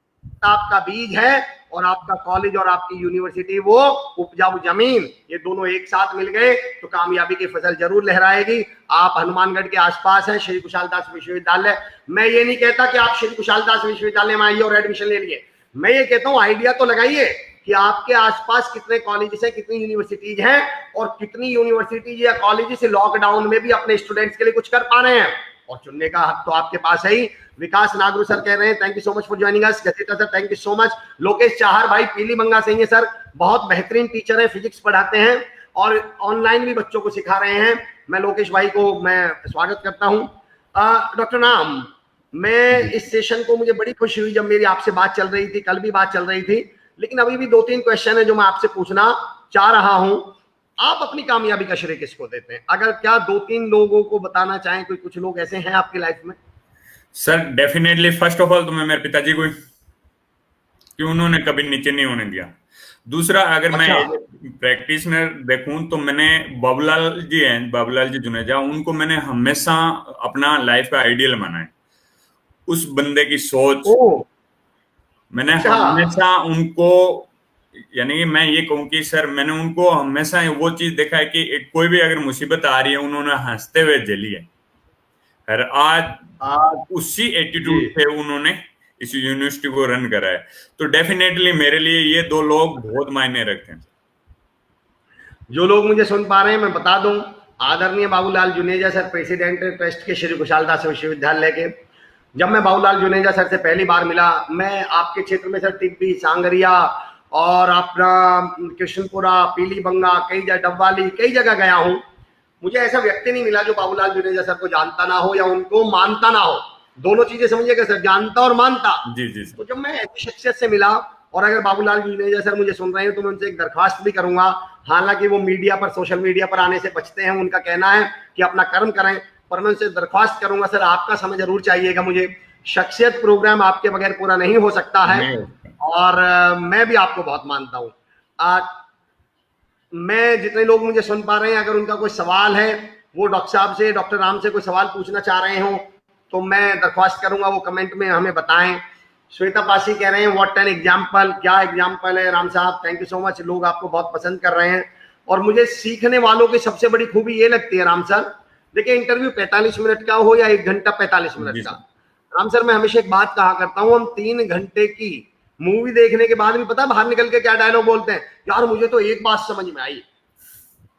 आपका बीज है, और आपका कॉलेज और आपकी यूनिवर्सिटी वो उपजाऊ जमीन, ये दोनों एक साथ मिल गए तो कामयाबी की फसल जरूर लहराएगी। आप हनुमानगढ़ के आसपास हैं, श्री कुशाल दास विश्वविद्यालय। मैं ये नहीं कहता कि आप श्री कुशाल दास विश्वविद्यालय में आइए और एडमिशन ले लिए। मैं ये कहता हूँ आइडिया तो लगाइए कि आपके आसपास कितने कॉलेजेस हैं, कितनी यूनिवर्सिटीज हैं, और कितनी यूनिवर्सिटीज या कॉलेजेस लॉकडाउन में भी अपने स्टूडेंट्स के लिए कुछ कर पा रहे हैं, और चुनने का हक तो आपके पास है ही। विकास नागरू सर कह रहे हैं thank you so much for joining us. Gajeta sir thank you so much. Lokesh Chahar भाई पीली बंगा से हैं सर, बहुत बेहतरीन टीचर है, फिजिक्स पढ़ाते हैं और ऑनलाइन भी बच्चों को सिखा रहे हैं। मैं लोकेश भाई को मैं स्वागत करता हूँ। डॉक्टर नाम, मैं इस सेशन को, मुझे बड़ी खुशी हुई जब मेरी आपसे बात चल रही थी, कल भी बात चल रही थी, लेकिन अभी भी 2-3 क्वेश्चन है जो मैं आपसे पूछना चाह रहा हूं। आप अपनी कामयाबी का श्रेय किसको देते हैं? अगर क्या 2-3 लोगों को बताना चाहें, कोई कुछ लोग ऐसे हैं आपकी लाइफ में?
Sir definitely first of all तो मैं मेरे पिताजी को, कि उन्होंने कभी नीचे नहीं होने दिया। दूसरा, अगर मैं प्रैक्टिशनर देखूं तो मैंने बाबूलाल जी हैं, बाबूलाल जी जुनेजा, उनको मैंने हमेशा अपना लाइफ का आइडियल माना है। उस बंदे की सोच मैंने हमेशा उनको, यानी मैं ये कहूँ कि सर मैंने उनको हमेशा वो चीज देखा है कि कोई भी अगर मुसीबत आ रही है, उन्होंने हंसते हुए झेली है। और आज उसी एटीट्यूड से उन्होंने इस यूनिवर्सिटी को रन करा है। तो डेफिनेटली मेरे लिए ये 2 लोग बहुत मायने रखते हैं।
जो लोग मुझे सुन पा रहे हैं मैं बता दूं, आदरणीय Babulal Juneja sir president trust के श्री कुशाल दास विश्वविद्यालय के। जब मैं बाबूलाल जुनेजा सर से पहली बार मिला, मैं आपके क्षेत्र में सर टिब्बी, सांगरिया और अपना कृष्णपुरा, पीली बंगा, कई जगह डबवाली, कई जगह गया हूं। मुझे ऐसा व्यक्ति नहीं मिला जो बाबूलाल जुनेजा सर को जानता ना हो या उनको मानता ना हो। दोनों चीजें समझिएगा सर, जानता और मानता।
जी जी।
तो जब मैं ऐसी शख्सियत से मिला, और अगर बाबूलाल जुनेजा सर मुझे सुन रहे हैं तो मैं उनसे एक दरख्वास्त भी करूंगा, हालांकि वो मीडिया पर, सोशल मीडिया पर आने से बचते हैं, उनका कहना है कि अपना कर्म करें, पर मैं उनसे दरख्वास्त करूंगा सर आपका समय जरूर चाहिएगा मुझे। शख्सियत प्रोग्राम आपके बगैर पूरा नहीं हो सकता है, और मैं भी आपको बहुत मानता हूँ। मैं, जितने लोग मुझे सुन पा रहे हैं, अगर उनका कोई सवाल है, वो डॉक्टर साहब से, डॉक्टर राम से कोई सवाल पूछना चाह रहे हो, तो मैं दरख्वास्त करूंगा वो कमेंट में हमें बताएं। श्वेता पासी कह रहे हैं व्हाट एन एग्जाम्पल, क्या एग्जाम्पल है राम साहब, थैंक यू सो मच। लोग आपको बहुत पसंद कर रहे हैं, और मुझे सीखने वालों की सबसे बड़ी खूबी ये लगती है राम सर, देखिए इंटरव्यू 45 मिनट का हो या 1 घंटा 45 मिनट का, राम सर, मैं हमेशा एक बात कहा करता हूँ, हम 3 घंटे की मूवी देखने के बाद भी पता है बाहर निकल के क्या डायलॉग बोलते हैं, यार मुझे तो एक बात समझ में आई।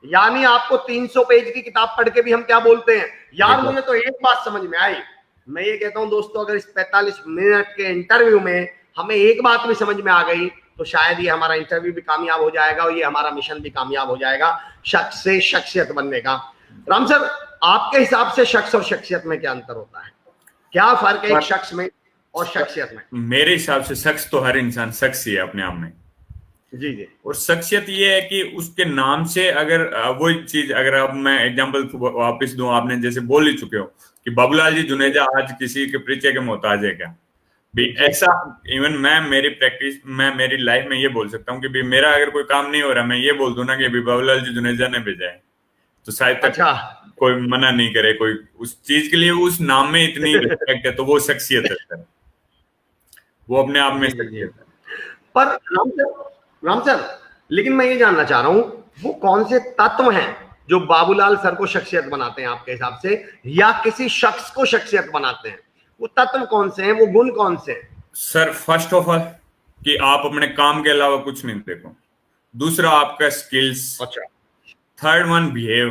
यानी आपको 300 पेज की किताब पढ़ के भी हम क्या बोलते हैं, यार मुझे तो एक बात समझ में आई। मैं ये कहता हूं दोस्तों, अगर इस 45 मिनट के इंटरव्यू में हमें एक बात भी समझ में आ गई तो शायद ये हमारा इंटरव्यू भी कामयाब हो जाएगा और ये हमारा मिशन भी कामयाब हो जाएगा, शख्स से शख्सियत बनने का। राम सर, आपके हिसाब से शख्स और शख्सियत में क्या अंतर होता है, क्या फर्क है एक शख्स में और शख्सियत में?
मेरे हिसाब से शख्स तो हर इंसान शख्स ही है अपने आप में।
जी जी।
और शख्सियत ये है कि उसके नाम से अगर वो चीज, अगर अब मैं एग्जांपल वापस दूं, आपने जैसे बोल ही चुके हो कि बाबूलाल जी जुनेजा आज किसी के परिचय के मोहताज है क्या भी, ऐसा इवन मैं मेरी लाइफ में ये बोल सकता हूँ कि भी मेरा अगर कोई काम नहीं हो रहा, मैं ये बोल दूं ना कि भी बाबूलाल जी जुनेजा ने भेजा है, तो शायद तक कोई मना नहीं करे, कोई उस चीज के लिए उस नाम में इतनी रिस्पेक्ट है, तो वो शख्सियत है सर, वो अपने आप में शख्सियत है।
पर राम सर, लेकिन मैं ये जानना चाह रहा हूं, वो कौन से तत्व हैं जो बाबूलाल सर को शख्सियत बनाते हैं आपके हिसाब से, या किसी शख्स को शख्सियत बनाते हैं? वो तत्व कौन से हैं, वो गुण कौन से हैं?
सर फर्स्ट ऑफ ऑल कि आप अपने काम के अलावा कुछ नहीं देखो, दूसरा आपका स्किल्स,
अच्छा,
थर्ड वन
बिहेवियर,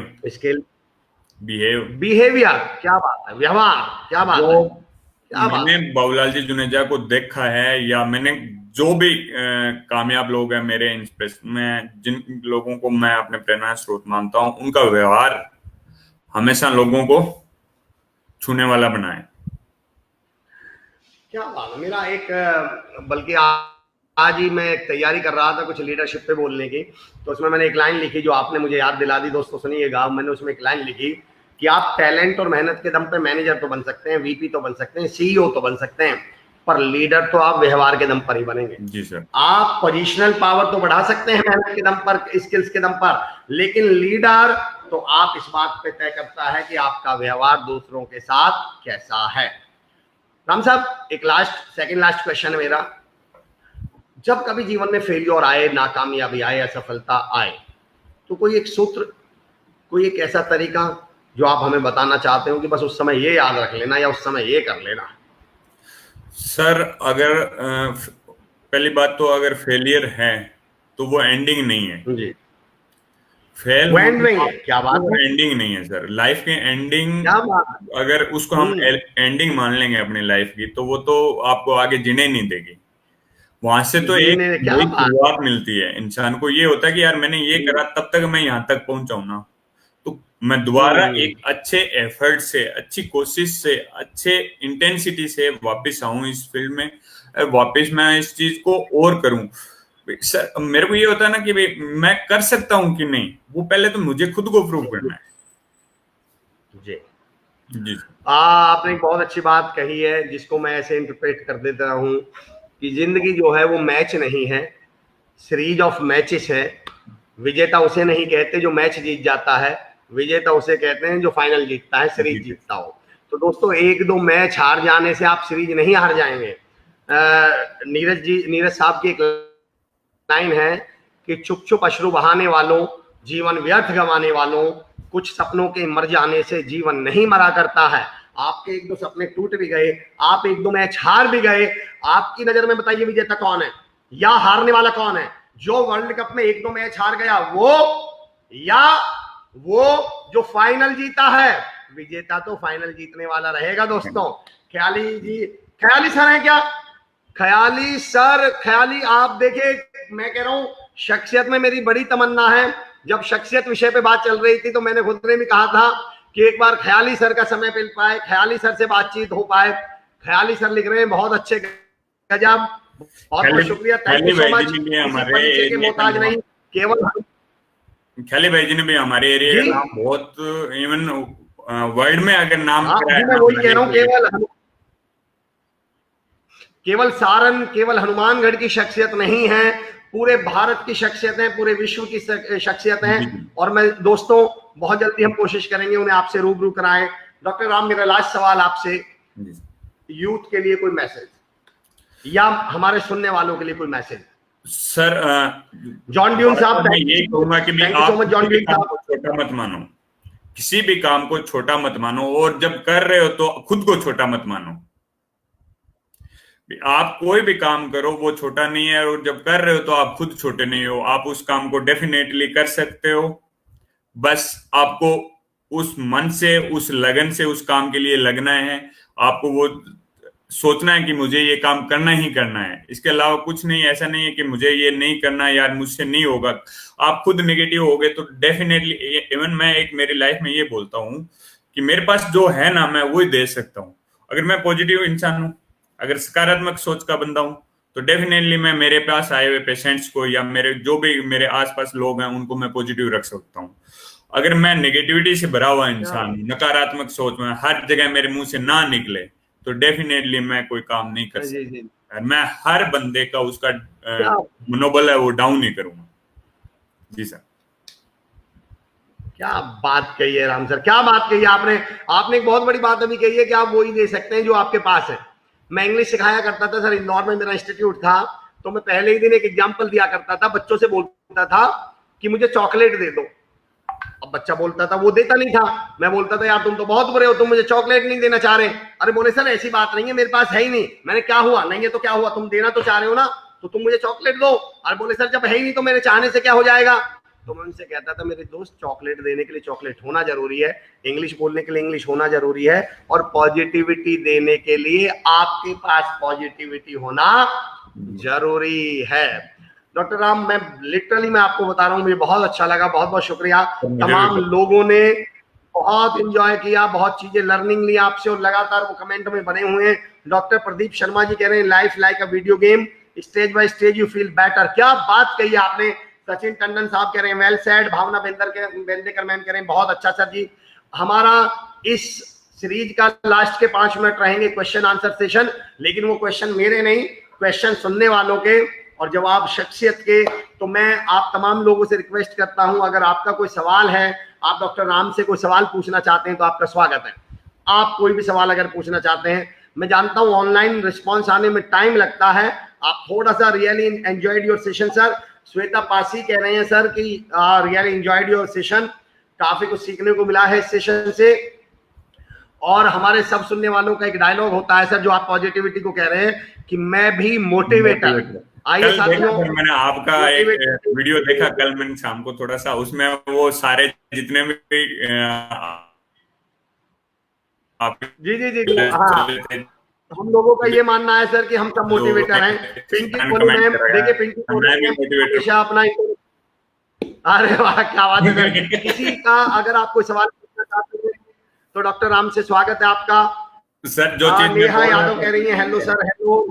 क्या बात है, व्यवहार, क्या बात है, क्या बात
मैंने बाबूलाल जी जुनेजा को देखा है, या मैंने जो भी कामयाब लोग हैं मेरे इंस्पिरेशन में, जिन लोगों को मैं अपने प्रेरणा स्रोत मानता हूं, उनका व्यवहार हमेशा लोगों को छूने वाला बनाए।
क्या बात है। मेरा एक, बल्कि आज ही मैं तैयारी कर रहा था कुछ लीडरशिप पे बोलने की, तो उसमें मैंने एक लाइन लिखी जो आपने मुझे याद दिला दी। दोस्तों सुनिएगा, मैंने उसमें एक लाइन लिखी कि आप टैलेंट और मेहनत के दम पे मैनेजर तो बन सकते हैं, वीपी तो बन सकते हैं, सीईओ तो बन सकते हैं, पर लीडर तो आप व्यवहार के दम पर ही बनेंगे।
जी सर।
आप पोजिशनल पावर तो बढ़ा सकते हैं मेहनत के दम पर, स्किल्स के दम पर, लेकिन लीडर तो आप इस बात पे तय करता है कि आपका व्यवहार दूसरों के साथ कैसा है। राम साहब, एक सेकंड लास्ट क्वेश्चन है मेरा। जब कभी जीवन में फेलियर आए, नाकामयाबी आए, असफलता आए, तो कोई एक सूत्र, कोई एक ऐसा तरीका जो आप हमें बताना चाहते हो कि बस उस समय ये याद रख लेना या उस समय ये कर लेना?
सर अगर पहली बात तो अगर फेलियर है तो वो एंडिंग नहीं है
जी।
फेल
वो एंड नहीं है, क्या बात है,
एंडिंग नहीं है सर। लाइफ की एंडिंग,
क्या बात है,
अगर उसको हम एंडिंग मान लेंगे अपनी लाइफ की, तो वो तो आपको आगे जीने नहीं देगी। वहां से तो एक नई शुरुआत मिलती है इंसान को। ये होता है कि यार मैंने ये करा, तब तक मैं यहाँ तक पहुंचाऊं ना, तो मैं दोबारा एक अच्छे एफर्ट से, अच्छी कोशिश से, अच्छे इंटेंसिटी से वापस आऊं इस फील्ड में, वापस मैं इस चीज को और करूं। सर मेरे को ये होता है ना कि भाई मैं कर सकता हूं कि नहीं, वो पहले तो मुझे खुद को प्रूव करना है।
जी
जी।
आपने एक बहुत अच्छी बात कही है, जिसको मैं ऐसे इंटरप्रेट कर देता हूं कि जिंदगी जो है वो मैच नहीं है, सीरीज ऑफ मैचेस है। विजेता उसे नहीं कहते जो मैच जीत जाता है, विजेता उसे कहते हैं जो फाइनल जीतता है, सीरीज जीतता हो। तो दोस्तों, 1-2 मैच हार जाने से आप सीरीज नहीं हार जाएंगे। नीरज साहब की एक लाइन है कि चुप चुप अश्रु बहाने वालों, जीवन व्यर्थ गंवाने वालों, कुछ सपनों के मर जाने से जीवन नहीं मरा करता है। आपके 1-2 सपने टूट भी गए, आप 1-2 मैच हार भी गए, आपकी नजर में बताइए विजेता कौन है या हारने वाला कौन है? जो वर्ल्ड कप में 1-2 मैच हार गया वो, या वो जो फाइनल जीता है? विजेता तो फाइनल जीतने वाला रहेगा दोस्तों। ख्याली सर है क्या? ख्याली आप देखिए, मैं कह रहा हूं शख्सियत में मेरी बड़ी तमन्ना है। जब शख्सियत विषय पे बात चल रही थी तो मैंने खुद ने भी कहा था कि एक बार ख्याली सर का समय मिल पाए, ख्याली सर से बातचीत हो पाए। ख्याली सर लिख रहे हैं बहुत अच्छे, गजब, बहुत बहुत शुक्रिया, थैंक यू सो मच। परिचय के मोहताज नहीं, केवल
ख्याली भाई जी ने भी हमारे एरिया का नाम बहुत, इवन वर्ल्ड में अगर नाम
कराया, मैं वही कह रहा हूँ, केवल सारन, केवल हनुमानगढ़ की शख्सियत नहीं है, पूरे भारत की शख्सियत है, पूरे विश्व की शख्सियत है। और मैं दोस्तों बहुत जल्दी हम कोशिश करेंगे उन्हें आपसे रूबरू कराएं। डॉक्टर राम, मेरा लास्ट सवाल आपसे, यूथ के लिए कोई मैसेज या हमारे सुनने वालों के लिए कोई मैसेज?
सर
जॉन ड्यून साहब,
मैं यही कहूंगा कि आप जॉन ड्यून साहब को छोटा मत मानो, किसी भी काम को छोटा मत मानो, और जब कर रहे हो तो खुद को छोटा मत मानो। आप कोई भी काम करो वो छोटा नहीं है, और जब कर रहे हो तो आप खुद छोटे नहीं हो, आप उस काम को डेफिनेटली कर सकते हो। बस आपको उस मन से, उस लगन से उस काम के लिए लगना है। आपको वो सोचना है कि मुझे ये काम करना ही करना है, इसके अलावा कुछ नहीं। ऐसा नहीं है कि मुझे ये नहीं करना यार, मुझसे नहीं होगा। आप खुद नेगेटिव हो गए तो डेफिनेटली, इवन मैं एक मेरी लाइफ में ये बोलता हूँ कि मेरे पास जो है ना, मैं वही दे सकता हूँ। अगर मैं पॉजिटिव इंसान हूँ, अगर सकारात्मक सोच का बंदा हूँ, तो डेफिनेटली मैं मेरे पास आए हुए पेशेंट्स को या मेरे जो भी मेरे आसपास लोग हैं उनको मैं पॉजिटिव रख सकता हूँ। अगर मैं नेगेटिविटी से भरा हुआ इंसान हूँ, नकारात्मक सोच में हर जगह मेरे मुंह से ना निकले, तो डेफिनेटली मैं कोई काम नहीं कर
जी जी।
सकता। मैं हर बंदे का उसका
क्या
मनोबल है वो डाउन नहीं करूंगा। जी सर।
क्या बात कही है राम सर, क्या बात कही है आपने। आपने एक बहुत बड़ी बात अभी कही है कि आप वो ही दे सकते हैं जो आपके पास है। मैं इंग्लिश सिखाया करता था सर, इंदौर में मेरा इंस्टीट्यूट था, तो मैं पहले ही दिन एक एग्जाम्पल दिया करता था, बच्चों से बोलता था कि मुझे चॉकलेट दे दो। अब बच्चा बोलता था, वो देता नहीं था। मैं बोलता था यार तुम तो बहुत बुरे हो, तुम मुझे चॉकलेट नहीं देना चाह रहे। अरे बोले सर ऐसी बात नहीं है, मेरे पास है ही नहीं। मैंने क्या हुआ, नहीं है तो क्या हुआ, तुम देना तो चाह रहे हो ना, तो तुम मुझे चॉकलेट दो। अरे बोले सर जब है ही नहीं तो मेरे चाहने से क्या हो जाएगा। तो मैं उनसे कहता था मेरे दोस्त, चॉकलेट देने के लिए चॉकलेट होना जरूरी है, इंग्लिश बोलने के लिए इंग्लिश होना जरूरी है, और पॉजिटिविटी देने के लिए आपके पास पॉजिटिविटी होना जरूरी है। डॉक्टर राम, मैं लिटरली मैं आपको बता रहा हूँ, मुझे बहुत अच्छा लगा, बहुत बहुत शुक्रिया। तमाम लोगों ने बहुत एंजॉय किया, बहुत चीजें लर्निंग ली आपसे, और लगातार वो कमेंट में बने हुए हैं। डॉक्टर प्रदीप शर्मा जी कह रहे हैं life like a video game, stage by stage you feel better. क्या बात कही आपने। सचिन टंडन साहब कह रहे हैं वेल सेड। भावना बेंदेकर मैम कह रहे हैं बहुत अच्छा सर जी। हमारा इस सीरीज का लास्ट के 5 मिनट रहेंगे क्वेश्चन आंसर सेशन, लेकिन वो क्वेश्चन मेरे नहीं, क्वेश्चन सुनने वालों के और जवाब शख्सियत के। तो मैं आप तमाम लोगों से रिक्वेस्ट करता हूं, अगर आपका कोई सवाल है, आप डॉक्टर राम से कोई सवाल पूछना चाहते हैं तो आपका स्वागत है। आप कोई भी सवाल अगर पूछना चाहते हैं, मैं जानता हूं ऑनलाइन रिस्पॉन्स आने में टाइम लगता है, आप थोड़ा सा really enjoyed your session sir. Shweta Pasi कह रहे हैं सर कि रियली एंजॉयड योर सेशन, काफी कुछ सीखने को मिला है इस सेशन से। और हमारे सब सुनने वालों का एक डायलॉग होता है सर, जो आप पॉजिटिविटी को कह रहे हैं कि मैं भी मोटिवेटर। आइए साथियों,
मैंने आपका एक वीडियो देखा कल, मैंने शाम को थोड़ा सा, उसमें वो सारे जितने भी
जी जी जी जी हाँ, हम लोगों का ये मानना है सर कि हम सब मोटिवेटर हैं। पिंकी कोहली मैम, देखिए पिंकी कोहली हमेशा अपना, अरे वाह क्या बात है। किसी का अगर आप कोई सवाल पूछना चाहते हैं तो डॉक्टर राम से स्वागत है आपका।
सर जो चीज
नेहा यादव कह रही है हेलो सर, हेलो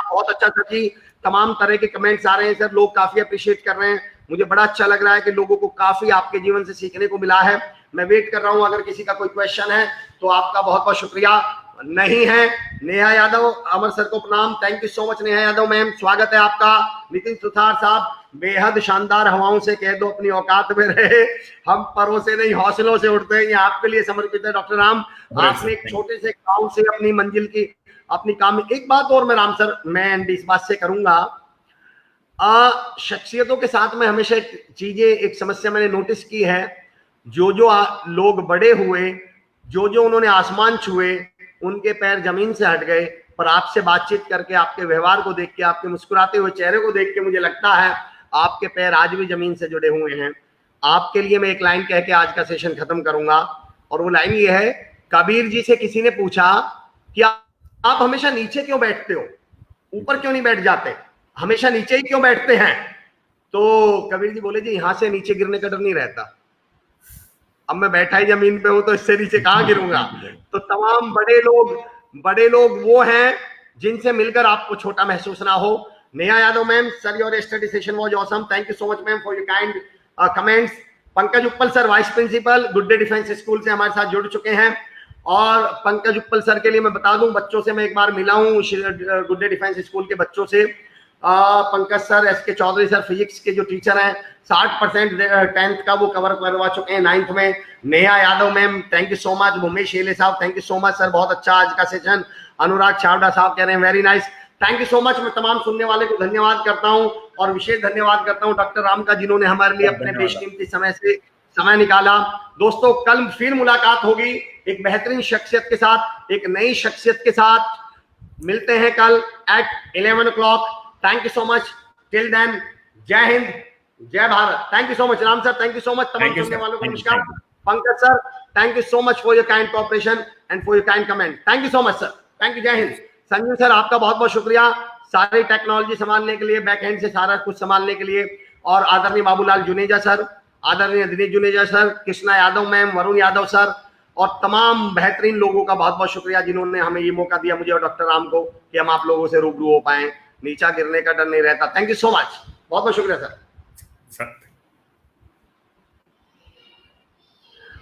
बहुत अच्छा सर जी। तमाम तरह के कमेंट्स आ रहे हैं सर, लोग काफी अप्रिशिएट कर रहे हैं, मुझे बड़ा अच्छा लग रहा है कि लोगों को काफी आपके जीवन से सीखने को मिला है। मैं वेट कर रहा हूं, अगर किसी का कोई क्वेश्चन है तो आपका बहुत बहुत शुक्रिया। नहीं है नेहा यादव, अमर सर को प्रणाम, thank you so much Neha Yadav ma'am, स्वागत है आपका। नितिन सुथार साहब, बेहद शानदार, हवाओं से कह दो अपनी औकात में रहे, हम परों से नहीं हौसलों से उड़ते हैं, ये आपके लिए समर्पित है डॉक्टर राम। आपने एक छोटे से गांव से अपनी मंजिल की अपनी काम में। एक बात और मैं राम सर, मैं एंड इस बात से करूंगा, शख्सियतों के साथ में हमेशा एक समस्या मैंने नोटिस की है, जो लोग बड़े हुए, जो उन्होंने आसमान छुए, उनके पैर जमीन से हट गए। पर आपसे बातचीत करके, आपके व्यवहार को देख के, आपके मुस्कुराते हुए चेहरे को देख के मुझे लगता है आपके पैर आज भी जमीन से जुड़े हुए हैं। आपके लिए मैं एक लाइन कह के आज का सेशन खत्म करूंगा, और वो लाइन ये है, कबीर जी से किसी ने पूछा कि आप हमेशा नीचे क्यों बैठते हो, ऊपर क्यों नहीं बैठ जाते, हमेशा नीचे ही क्यों बैठते हैं। तो कबीर जी बोले जी यहां से नीचे गिरने का डर नहीं रहता, अब मैं बैठा ही जमीन पे हूं तो इससे नीचे कहां गिरूंगा। तो तमाम बड़े लोग वो हैं जिनसे मिलकर आपको छोटा महसूस ना हो। Neha Yadav ma'am, sir your study session was awesome, thank you so much ma'am for your kind comments. Pankaj Uppal sir, vice principal Good Day Defence School से हमारे साथ जुड़ चुके हैं। और पंकज उप्पल सर के लिए मैं बता दूं, बच्चों से मैं एक बार मिला हूं, गुड डे डिफेंस स्कूल के बच्चों से। Pankaj sir, SK Chaudhary sir physics के जो टीचर हैं, 60% 10th का वो कवर करवा चुके हैं 9th में। Neha Yadav ma'am, thank you so much. Umesh हेले साहब, thank you so much sir, बहुत अच्छा आज का सेशन। अनुराग छावड़ा साहब कह रहे हैं very nice, thank you so much. मैं तमाम सुनने वाले को धन्यवाद करता हूं, और विशेष धन्यवाद करता हूं डॉक्टर राम का, जिन्होंने हमारे लिए अपने बेशकीमती समय से समय निकाला। दोस्तों, कल फिर मुलाकात होगी एक बेहतरीन शख्सियत के साथ, एक नई शख्सियत के साथ। मिलते हैं कल at 11 o'clock। Thank you so much. Till then, जय हिंद, जय Bharat. Thank you so much Ram sir, thank you so much. तमाम
Thank you,
सुनने
sir.
वालों को
Thank you,
नमस्कार।
thank you.
Pankaj sir, thank you so much for your kind cooperation and for your kind comment. Thank you so much sir, thank you, जय Hind. Sanjeev sir, आपका बहुत बहुत शुक्रिया सारी टेक्नोलॉजी संभालने के लिए, बैक एंड से सारा कुछ संभालने के लिए। और आदरणीय बाबूलाल जुनेजा सर, आदरणीय Dinesh Juneja sir, Krishna Yadav ma'am, Varun Yadav sir और तमाम बेहतरीन लोगों का बहुत बहुत शुक्रिया जिन्होंने हमें ये मौका दिया, मुझे और डॉक्टर राम को, कि हम आप लोगों से रूबरू हो पाए। नीचा गिरने का डर नहीं रहता। थैंक यू सो मच, बहुत बहुत शुक्रिया sir.
Sir.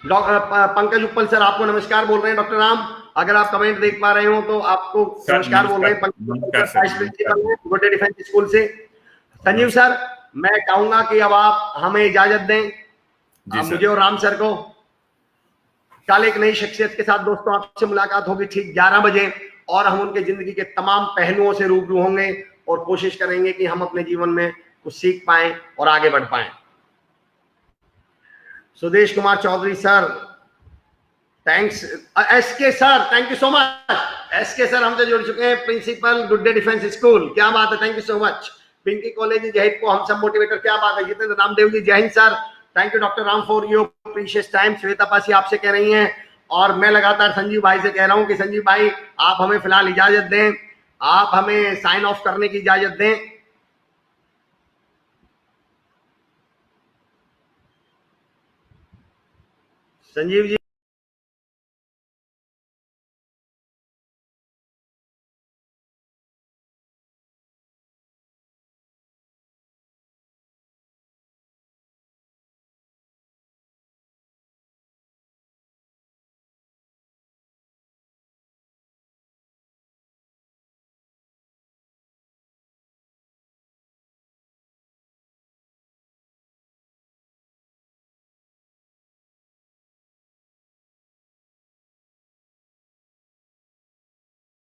Pankaj Uppal sir, आपको नमस्कार बोल रहे हैं डॉक्टर राम। अगर आप कमेंट देख पा रहे हो तो आपको
सर,
नमस्कार बोल रहे हैं। Pankaj Uppal sir, vice principal हैं गुड डे डिफेंस स्कूल से। संजीव सर, मैं चाहूंगा कि अब आप हमें इजाजत दें, मुझे और राम सर को। कल एक नई शख्सियत के साथ दोस्तों आपसे मुलाकात होगी ठीक 11 बजे और हम उनके जिंदगी के तमाम पहलुओं से रूबरू होंगे और कोशिश करेंगे कि हम अपने जीवन में कुछ सीख पाएं और आगे बढ़ पाएं। Sudesh Kumar Chaudhary sir, thanks. SK sir, thank you so much. SK sir हमसे जुड़ चुके हैं, principal Good Day Defence School, क्या बात है, thank you so much. Pinky college जय को हम सब मोटिवेटर, क्या बात है। जितेंद्र रामदेव जी, जय Hind sir, thank you doctor Ram for your precious time. Shweta Pasi आपसे कह रही हैं और मैं लगातार संजीव भाई से कह रहा हूं कि संजीव भाई आप हमें फिलहाल इजाजत दें, आप हमें साइन ऑफ करने की इजाजत दें। संजीव जी